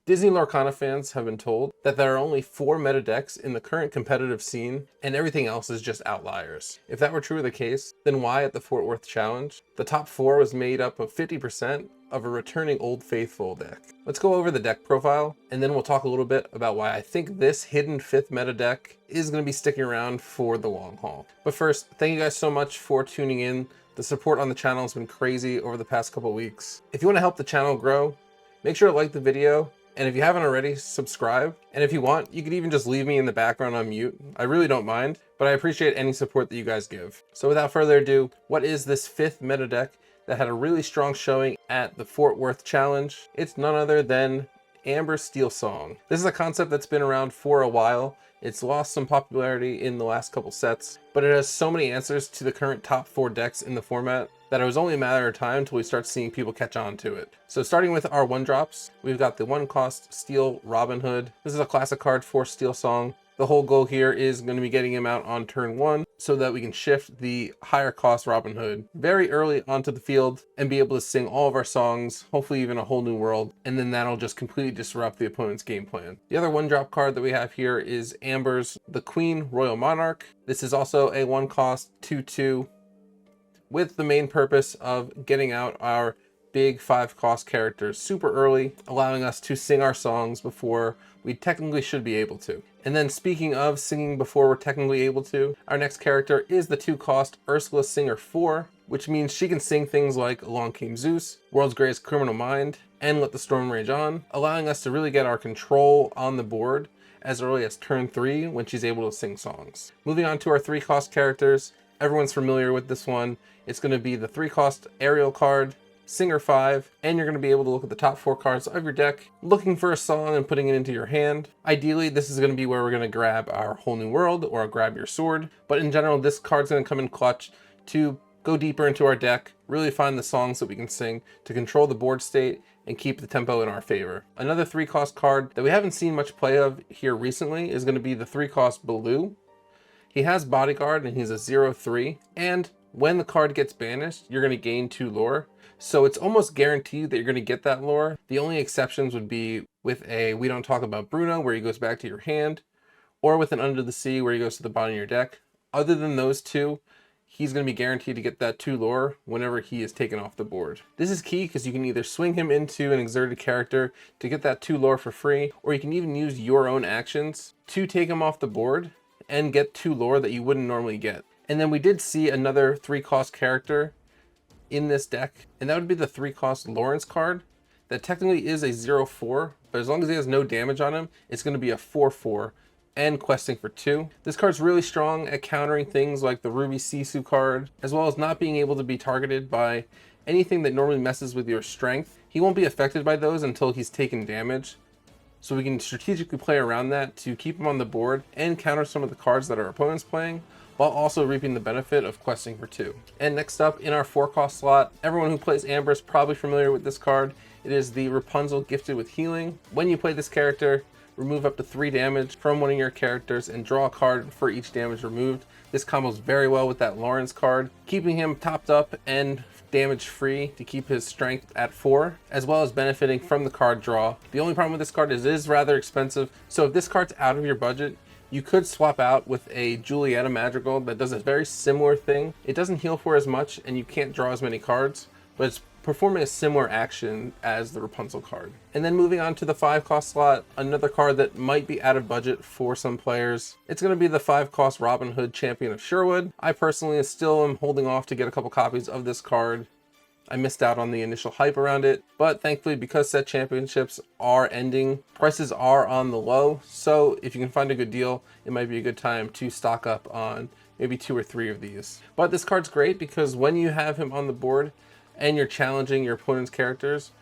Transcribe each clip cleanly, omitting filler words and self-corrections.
Disney Lorcana fans have been told that there are only 4 meta decks in the current competitive scene, and everything else is just outliers. If that were true of the case, then why at the Fort Worth Challenge, the top 4 was made up of 50% of a returning Old Faithful deck? Let's go over the deck profile, and then we'll talk a little bit about why I think this hidden 5th meta deck is going to be sticking around for the long haul. But first, thank you guys so much for tuning in. The support on the channel has been crazy over the past couple weeks. If you want to help the channel grow, make sure to like the video. And if you haven't already, subscribe. And if you want, you could even just leave me in the background on mute. I really don't mind, but I appreciate any support that you guys give. So without further ado, what is this 5th meta deck that had a really strong showing at the Fort Worth Challenge? It's none other than Amber's Steel Song. This is a concept that's been around for a while. It's lost some popularity in the last couple sets, but it has so many answers to the current top 4 decks in the format that it was only a matter of time until we start seeing people catch on to it. So starting with our 1-drops, we've got the 1-cost Steel Robin Hood. This is a classic card for Steel Song. The whole goal here is going to be getting him out on turn 1 so that we can shift the higher cost Robin Hood very early onto the field and be able to sing all of our songs, hopefully even a whole new world, and then that'll just completely disrupt the opponent's game plan. The other 1-drop card that we have here is Amber's The Queen Royal Monarch. This is also a 1-cost 2/2 with the main purpose of getting out our big 5-cost characters super early, allowing us to sing our songs before we technically should be able to. And then speaking of singing before we're technically able to, our next character is the 2-cost Ursula Singer 4, which means she can sing things like Along Came Zeus, World's Greatest Criminal Mind, and Let the Storm Rage On, allowing us to really get our control on the board as early as turn 3 when she's able to sing songs. Moving on to our 3-cost characters, everyone's familiar with this one. It's going to be the 3-cost Aerial card, Singer 5, and you're going to be able to look at the top 4 cards of your deck, looking for a song and putting it into your hand. Ideally, this is going to be where we're going to grab our Whole New World or grab your sword, but in general, this card's going to come in clutch to go deeper into our deck, really find the songs that we can sing to control the board state and keep the tempo in our favor. Another 3-cost card that we haven't seen much play of here recently is going to be the 3-cost Baloo. He has Bodyguard and he's a 0/3, and when the card gets banished, you're going to gain 2 lore. So it's almost guaranteed that you're going to get that lore. The only exceptions would be with a We Don't Talk About Bruno, where he goes back to your hand, or with an Under the Sea, where he goes to the bottom of your deck. Other than those two, he's going to be guaranteed to get that 2 lore whenever he is taken off the board. This is key because you can either swing him into an exerted character to get that 2 lore for free, or you can even use your own actions to take him off the board and get 2 lore that you wouldn't normally get. And then we did see another 3-cost character in this deck, and that would be the 3-cost Lawrence card. That technically is a 0/4, but as long as he has no damage on him, it's going to be a 4/4 and questing for 2. This card's really strong at countering things like the Ruby Sisu card, as well as not being able to be targeted by anything that normally messes with your strength. He won't be affected by those until he's taken damage, so we can strategically play around that to keep him on the board and counter some of the cards that our opponent's playing, while also reaping the benefit of questing for 2. And next up in our 4-cost slot, everyone who plays Amber is probably familiar with this card. It is the Rapunzel Gifted with Healing. When you play this character, remove up to 3 damage from one of your characters and draw a card for each damage removed. This combos very well with that Lawrence card, keeping him topped up and damage free to keep his strength at 4, as well as benefiting from the card draw. The only problem with this card is it is rather expensive, so if this card's out of your budget, you could swap out with a Julieta Madrigal that does a very similar thing. It doesn't heal for as much and you can't draw as many cards, but it's performing a similar action as the Rapunzel card. And then moving on to the 5-cost slot, another card that might be out of budget for some players. It's going to be the 5-cost Robin Hood Champion of Sherwood. I personally still am holding off to get a couple copies of this card. I missed out on the initial hype around it, but thankfully because set championships are ending, prices are on the low, so if you can find a good deal, it might be a good time to stock up on maybe 2 or 3 of these. But this card's great because when you have him on the board and you're challenging your opponent's characters,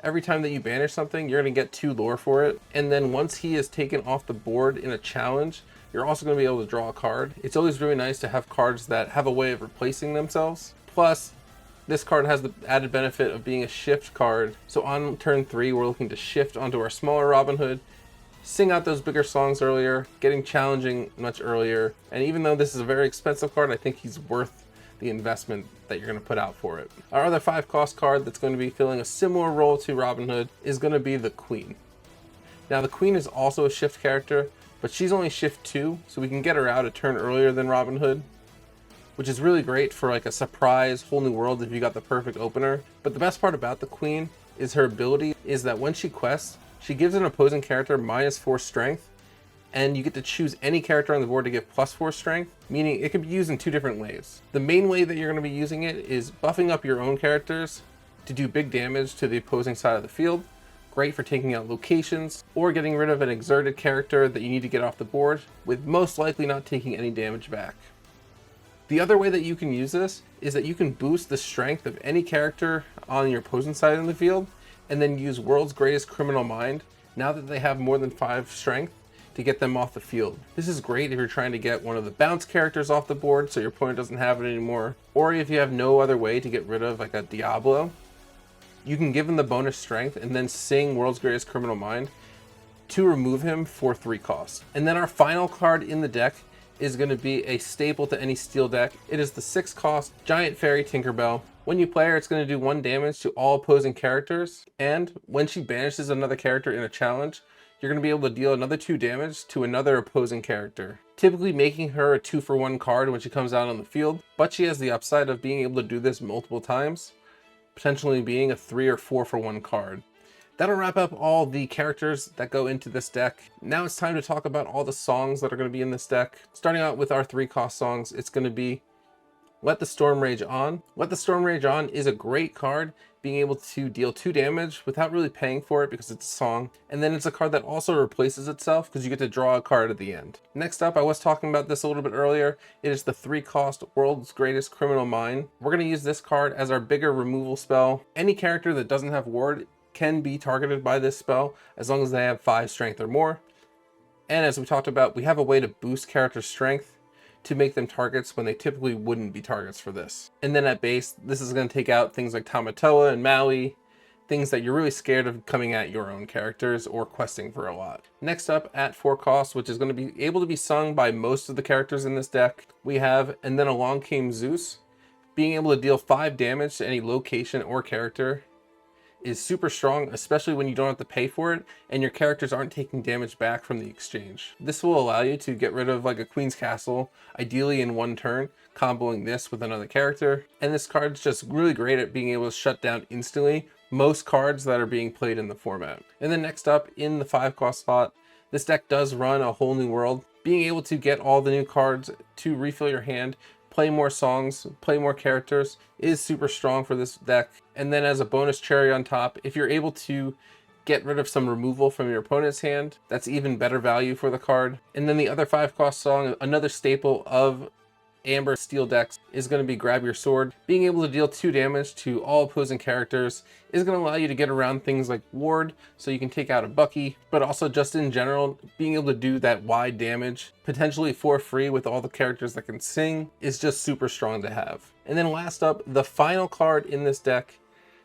every time that you banish something, you're going to get 2 lore for it, and then once he is taken off the board in a challenge, you're also going to be able to draw a card. It's always really nice to have cards that have a way of replacing themselves. Plus, this card has the added benefit of being a shift card. So on turn 3, we're looking to shift onto our smaller Robin Hood, sing out those bigger songs earlier, getting challenging much earlier. And even though this is a very expensive card, I think he's worth the investment that you're going to put out for it. Our other 5-cost card that's going to be filling a similar role to Robin Hood is going to be the Queen. Now the Queen is also a shift character, but she's only shift 2, so we can get her out a turn earlier than Robin Hood, which is really great for like a surprise whole new world if you got the perfect opener. But the best part about the Queen is her ability is that when she quests, she gives an opposing character -4 strength, and you get to choose any character on the board to get +4 strength, meaning it can be used in 2 different ways. The main way that you're going to be using it is buffing up your own characters to do big damage to the opposing side of the field. Great for taking out locations or getting rid of an exerted character that you need to get off the board, with most likely not taking any damage back. The other way that you can use this is that you can boost the strength of any character on your opposing side in the field, and then use World's Greatest Criminal Mind now that they have more than 5 strength to get them off the field. This is great if you're trying to get one of the bounce characters off the board so your opponent doesn't have it anymore, or if you have no other way to get rid of like a Diablo. You can give him the bonus strength and then sing World's Greatest Criminal Mind to remove him for 3 costs. And then our final card in the deck is going to be a staple to any steel deck. It is the 6 cost Giant Fairy Tinkerbell. When you play her, it's going to do 1 damage to all opposing characters, and when she banishes another character in a challenge, you're going to be able to deal another 2 damage to another opposing character, typically making her a 2-for-1 card when she comes out on the field, but she has the upside of being able to do this multiple times, potentially being a 3 or 4-for-1 card. That'll wrap up all the characters that go into this deck. Now it's time to talk about all the songs that are going to be in this deck. Starting out with our 3-cost songs, it's going to be Let the Storm Rage On. Let the Storm Rage On is a great card, being able to deal 2 damage without really paying for it because it's a song. And then it's a card that also replaces itself because you get to draw a card at the end. Next up, I was talking about this a little bit earlier. It is the 3-cost World's Greatest Criminal Mind. We're going to use this card as our bigger removal spell. Any character that doesn't have ward can be targeted by this spell as long as they have 5 strength or more. And as we talked about, we have a way to boost character strength to make them targets when they typically wouldn't be targets for this. And then at base, this is going to take out things like Tamatoa and Maui, things that you're really scared of coming at your own characters or questing for a lot. Next up, at 4 costs, which is going to be able to be sung by most of the characters in this deck, we have And Then Along Came Zeus. Being able to deal 5 damage to any location or character is super strong, especially when you don't have to pay for it and your characters aren't taking damage back from the exchange. This will allow you to get rid of like a Queen's Castle, ideally in 1 turn, comboing this with another character. And this card's just really great at being able to shut down instantly most cards that are being played in the format. And then next up, in the 5-cost slot, this deck does run a whole new world. Being able to get all the new cards to refill your hand, play more songs, play more characters is super strong for this deck. And then as a bonus cherry on top, if you're able to get rid of some removal from your opponent's hand, that's even better value for the card. And then the other 5-cost song, another staple of Amber Steel decks, is going to be Grab Your Sword. Being able to deal 2 damage to all opposing characters is going to allow you to get around things like ward, so you can take out a Bucky, but also just in general, being able to do that wide damage, potentially for free with all the characters that can sing, is just super strong to have. And then last up, the final card in this deck,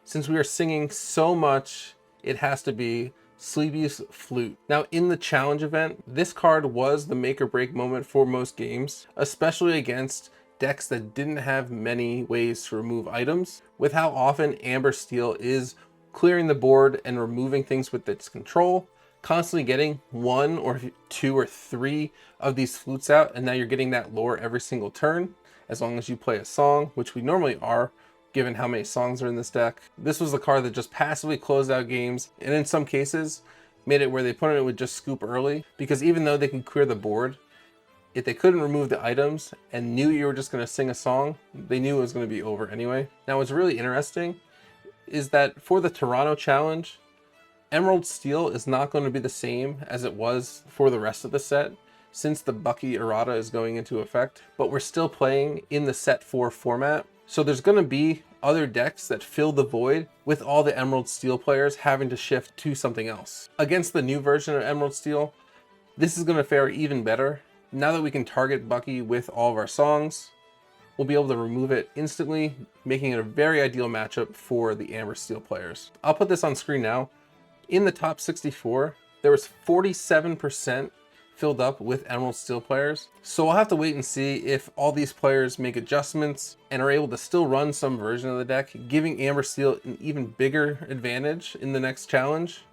since we are singing so much, it has to be Sleepy's Flute. Now in the challenge event, this card was the make or break moment for most games, especially against decks that didn't have many ways to remove items. With how often Amber Steel is clearing the board and removing things with its control, constantly getting 1 or 2 or 3 of these flutes out, and now you're getting that lore every single turn, as long as you play a song, which we normally are, given how many songs are in this deck. This was the card that just passively closed out games, and in some cases made it where the opponent would just scoop early, because even though they can clear the board, if they couldn't remove the items and knew you were just going to sing a song, they knew it was going to be over anyway. Now what's really interesting is that for the Toronto Challenge, Emerald Steel is not going to be the same as it was for the rest of the set, since the Bucky errata is going into effect, but we're still playing in the set 4 format. So there's going to be other decks that fill the void with all the Emerald Steel players having to shift to something else. Against the new version of Emerald Steel, this is going to fare even better. Now that we can target Bucky with all of our songs, we'll be able to remove it instantly, making it a very ideal matchup for the Amber Steel players. I'll put this on screen now. In the top 64, there was 47% filled up with Emerald Steel players. So we'll have to wait and see if all these players make adjustments and are able to still run some version of the deck, giving Amber Steel an even bigger advantage in the next challenge,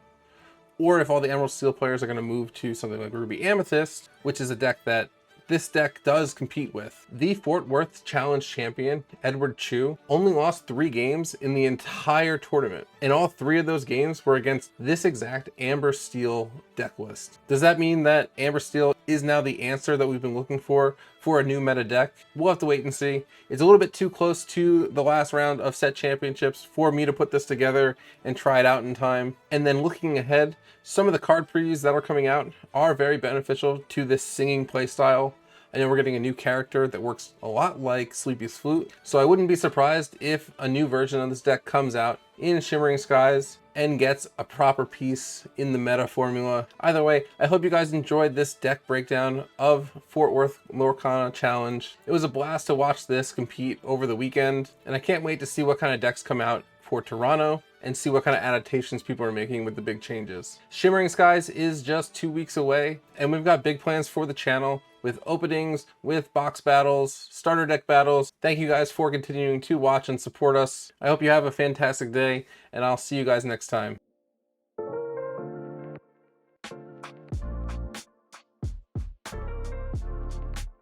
or if all the Emerald Steel players are going to move to something like Ruby Amethyst, which is a deck that this deck does compete with. The Fort Worth Challenge champion, Edward Chu, only lost 3 games in the entire tournament, and all 3 of those games were against this exact Amber Steel deck list. Does that mean that Amber Steel is now the answer that we've been looking for a new meta deck? We'll have to wait and see. It's a little bit too close to the last round of set championships for me to put this together and try it out in time. And then looking ahead, some of the card previews that are coming out are very beneficial to this singing playstyle. I know we're getting a new character that works a lot like Sleepy's Flute, so I wouldn't be surprised if a new version of this deck comes out in Shimmering Skies and gets a proper piece in the meta formula. Either way, I hope you guys enjoyed this deck breakdown of Fort Worth Lorcana Challenge. It was a blast to watch this compete over the weekend, and I can't wait to see what kind of decks come out for Toronto and see what kind of adaptations people are making with the big changes. Shimmering Skies is just 2 weeks away, and we've got big plans for the channel with openings, with box battles, starter deck battles. Thank you guys for continuing to watch and support us. I hope you have a fantastic day, and I'll see you guys next time.